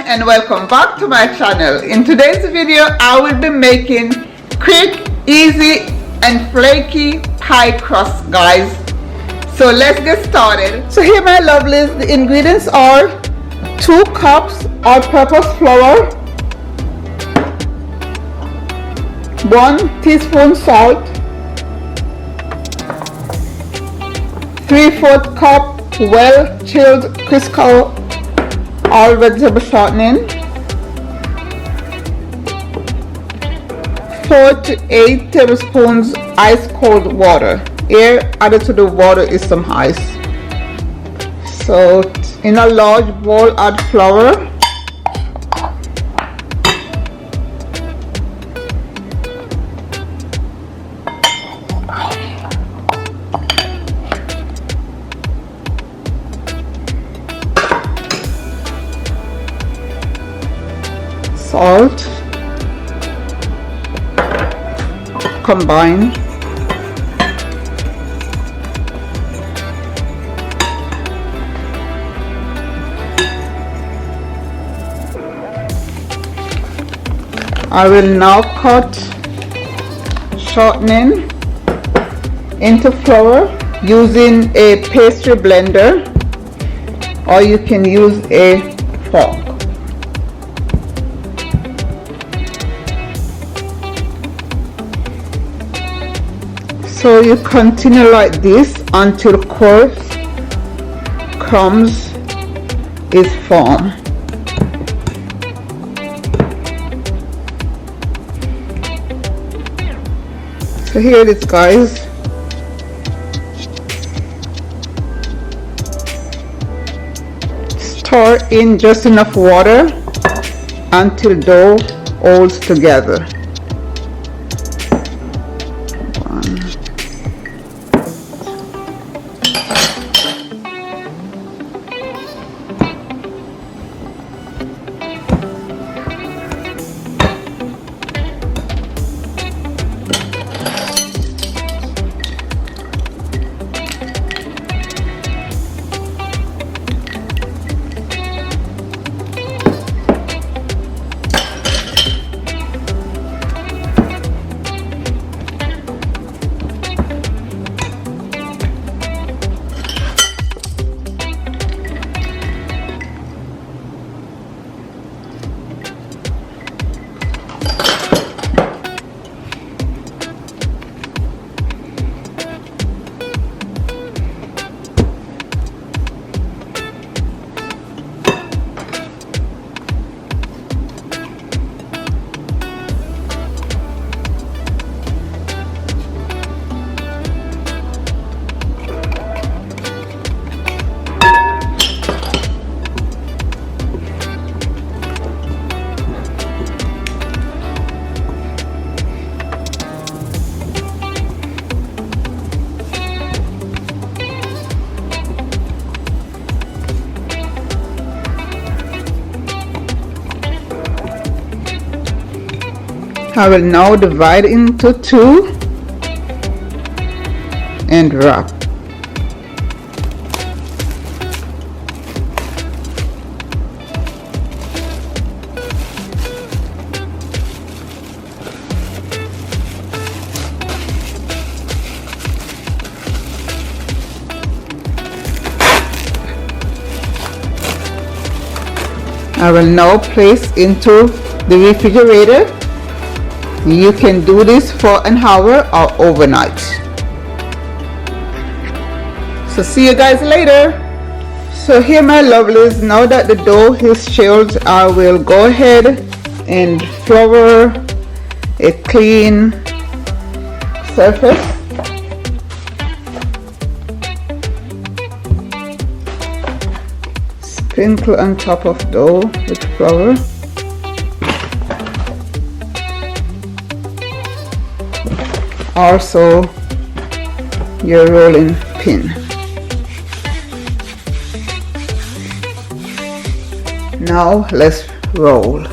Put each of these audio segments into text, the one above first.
and welcome back to my channel. In today's video I will be making quick, easy and flaky pie crust, guys. So let's get started. So here, my lovelies, the ingredients are 2 cups all-purpose flour, 1 teaspoon salt, 3/4 cup well chilled Crisco all vegetable shortening, 4 to 8 tablespoons ice cold water. Here added to the water is some ice. So in a large bowl add flour, salt, combine, I will now cut shortening into flour using a pastry blender, or you can use a fork. So you continue like this until coarse crumbs is formed. So here it is, guys. Stir in just enough water until dough holds together. I will now divide into 2 and wrap. I will now place into the refrigerator. You can do this for an hour or overnight. So see you guys later. So here, my lovelies, now that the dough is chilled, I will go ahead and flour a clean surface. Sprinkle on top of dough with flour. Also your rolling pin. Now let's roll.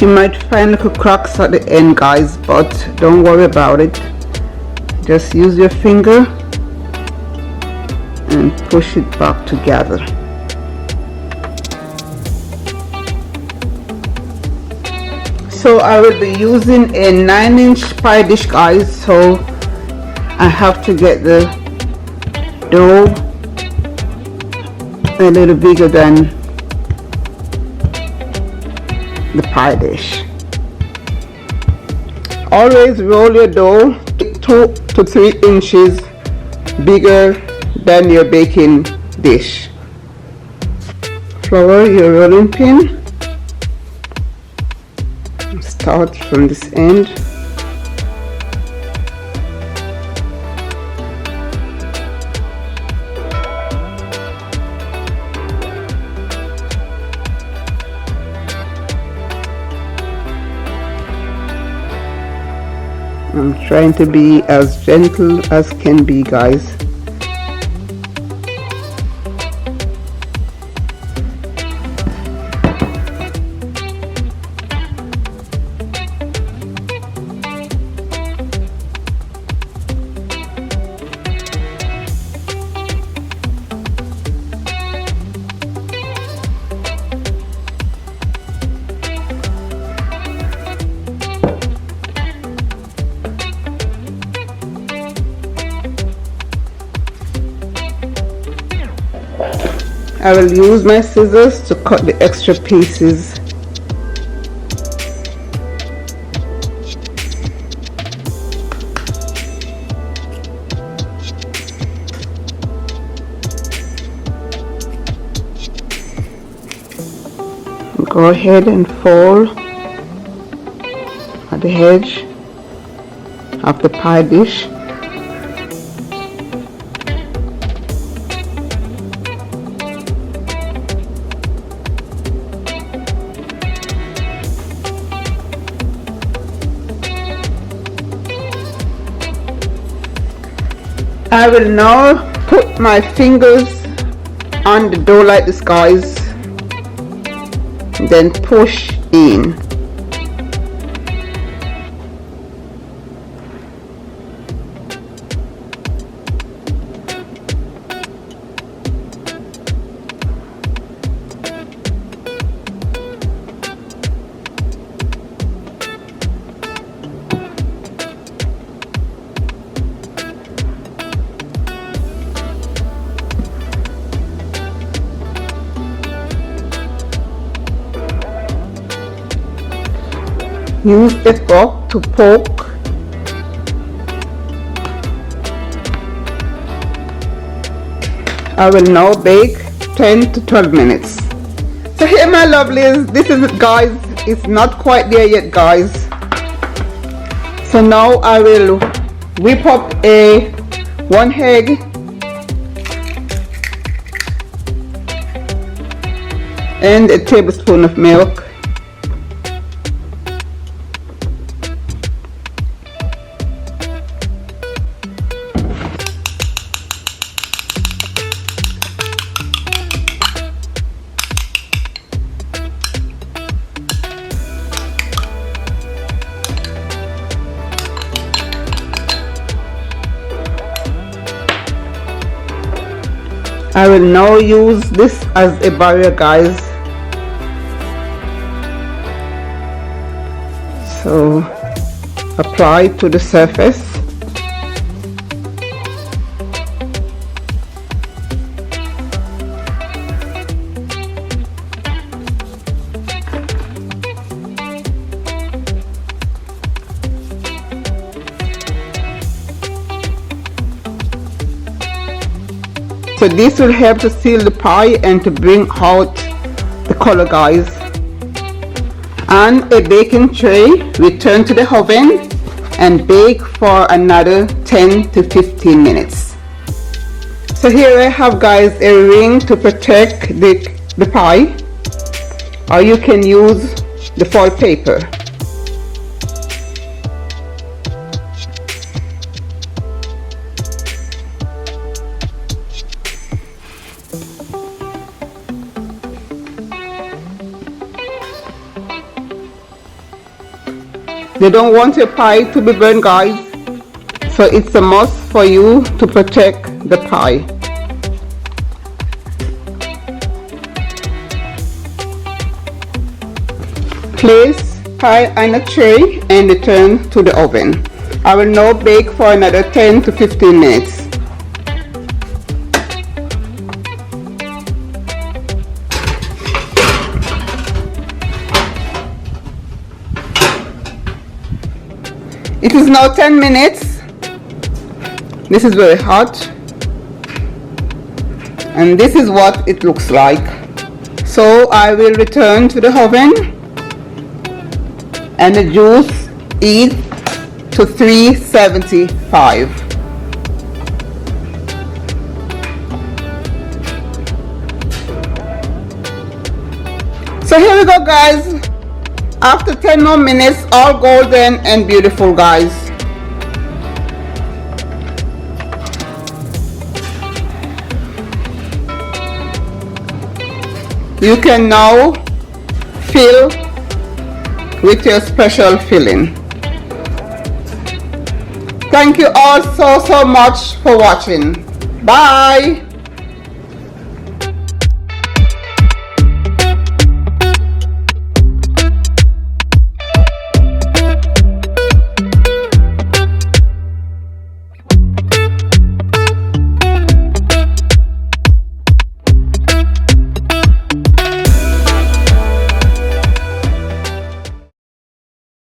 You might find little cracks at the end, guys, but don't worry about it. Just use your finger and push it back together. So I will be using a 9-inch pie dish, guys, so I have to get the dough a little bigger than the pie dish. Always roll your dough 2 to 3 inches bigger than your baking dish. Flour your rolling pin. Start from this end. I'm trying to be as gentle as can be, guys. I will use my scissors to cut the extra pieces. Go ahead and fold at the edge of the pie dish. I will now put my fingers on the dough like this, guys, then push in. Use a fork to poke. I will now bake 10 to 12 minutes. So here, my lovelies, this is it, guys. It's not quite there yet, guys. So now I will whip up one egg and a tablespoon of milk. I will now use this as a barrier, guys. So apply to the surface. So this will help to seal the pie and to bring out the color, guys. On a baking tray, return to the oven and bake for another 10 to 15 minutes. So here I have, guys, a ring to protect the pie, or you can use the foil paper. They don't want your pie to be burned, guys, so it's a must for you to protect the pie. Place pie on a tray and return to the oven. I will now bake for another 10 to 15 minutes. It is now 10 minutes. This is very hot. And this is what it looks like. So I will return to the oven and the juice is to 375. So here we go, guys. After 10 more minutes, all golden and beautiful, guys. You can now fill with your special filling. Thank you all so much for watching. Bye.